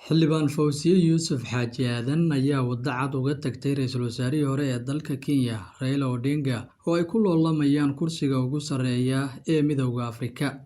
Xildhibaan Fawziya Yuusuf Xaaji Aadan ayaa waddo cad uga tagtay ra'iisul wasaarihii hore ee dalka Kenya Raila Odinga oo ay ku loolamayaan kursiga ugu sarreeya ee Midowga Afrika.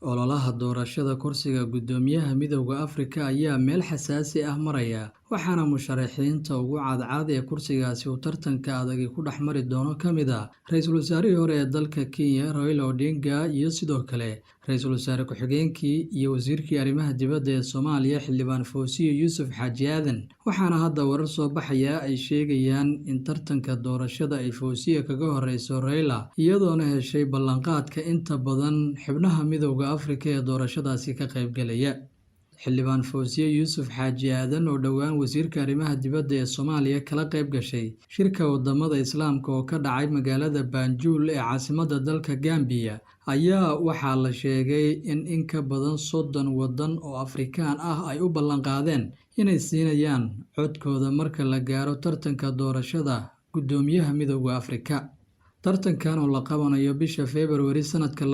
Ololaha doorashada kursiga guddoomiyaha Midowga Afrika ayaa meel xasaasi ah maraya, waxaana musharaxiinta ugu cadcad ee kursigaasi uu tartanka adag ku dhex mari doono ka mid ah ra'iisul wasaarihii hore ee dalka Kenya Raila Odinga iyo sidoo kale ra'iisul wasaare ku-xigeenkii iyo wasiirkii arrimaha dibadda ee Soomaaliya Xildhibaan Fawziya Yuusuf Xaaji Aadan. Waxaana hadda warar soo baxaya ay sheegayaan in tartanka doorashada ay Fawziya kaga horeyso Raila, iyadoona heshay ballanqaadka inta badan xubnaha Midowga Afrika ee doorashadaasi ka qaybgalaya. Xildhibaan Fawziya Yuusuf Xaaji Aadan oo dhowaan wasiirka arrimaha dibadda ee Soomaaliya kala qayb gashay shirka wadamada Islaamka oo ka dhacay magaalada Banjul ee caasimadda dalka Gambia, ayaa waxaa la sheegay in ka badan 30 waddan oo Afrikaan ah ay u ballanqaadeen inay siinayaan codkooda marka la gaaro tartanka doorashada guddoomiyaha Midowga Afrika. Tartankan oo la qabanayo bisha February sanadka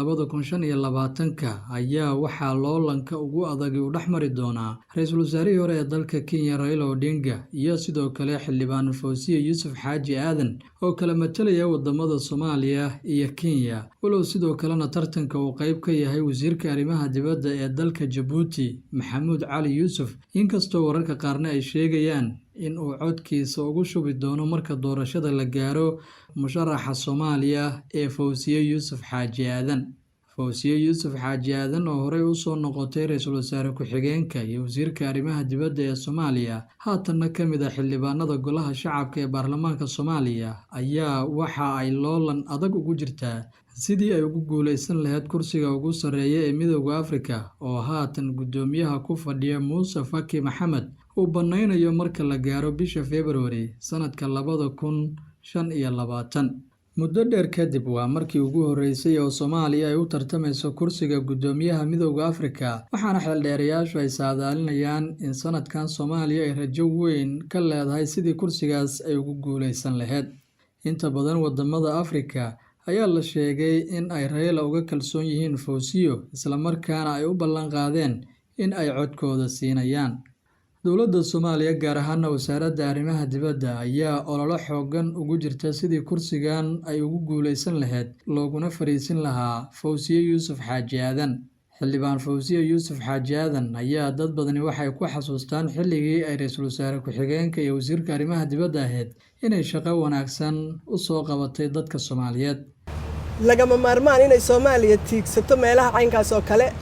2025 ayaa waxaa loolanka ugu adag u dhex mari doonaa ra'iisul wasaarihii hore ee dalka Kenya Raila Odinga iyo sidoo kale Xildhibaan Fawziya Yuusuf Xaaji Aadan oo kala matalaya wadamada Soomaaliya iyo Kenya, walow sidoo kalena tartanka uu qayb ka yahay wasiirka arrimaha dibadda ee dalka Djibouti Maxamuud Cali Yuusuf, inkastoo wararka qaarna ay sheegayaan in uu codkiisa ugu shubi doono marka doorashada la gaaro musharaxa Soomaaliya ee Fawziya Yuusuf Xaaji Aadan. Fawziya Yuusuf Xaaji Aadan oo horey u soo noqotay ra'iisul wasaare ku-xigeenka iyo wasiirka arrimaha dibadda ee Soomaaliya, haatanna ka mid ah xildhibaanada golaha shacabka ee baarlamaanka Soomaaliya, ayaa waxa ay loolan adag ugu jirtaa sidii ay ugu guuleysan lahayd kursiga ugu sarreeya ee Midowga Afrika oo haatan guddoomiyaha ku fadhiya Muuse Faki Maxamed uu banaynayo marka la gaaro bisha February sanadka 2025. Muddo dheer kadib waa markii ugu horeysay oo Soomaaliya ay u tartamayso kursiga guddoomiyaha Midowga Afrika, waxaana xeeldheerayaashu ay saadaalinayaan in sanadkan Soomaaliya ay rajo weyn ka leedahay sidii kursigaas ay ugu guuleysan lahayd. Inta badan wadamada Afrika ayaa la sheegay in ay Raila uga kalsoon yihiin Fawziya, isla markaana ay u ballanqaadeen in ay codkooda siinayaan. Dowladda Soomaaliya gaar ahaan wasaaradda arrimaha dibadda ayaa olole xooggan ugu jirta sidii kursigan ay ugu guuleysan lahayd looguna fariisin lahaa Fawziya Yuusuf Xaaji Aadan. Xildhibaan Fawziya Yuusuf Xaaji Aadan ayaa dad badani waxay ku xasuustaan xilligii ay ra'iisul wasaare ku-xigeenka iyo wasiirka arrimaha dibadda ahayd inay shaqo wanaagsan u soo qabatay dadka Soomaaliyeed. lagama maarmaan inay Soomaaliya tiigsato meelaha caynkaas oo kale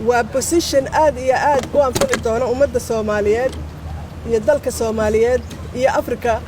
waa position aad iyo aad u anfici doona ummadda Soomaaliyeed iyo dalka Soomaaliyeed iyo Afrika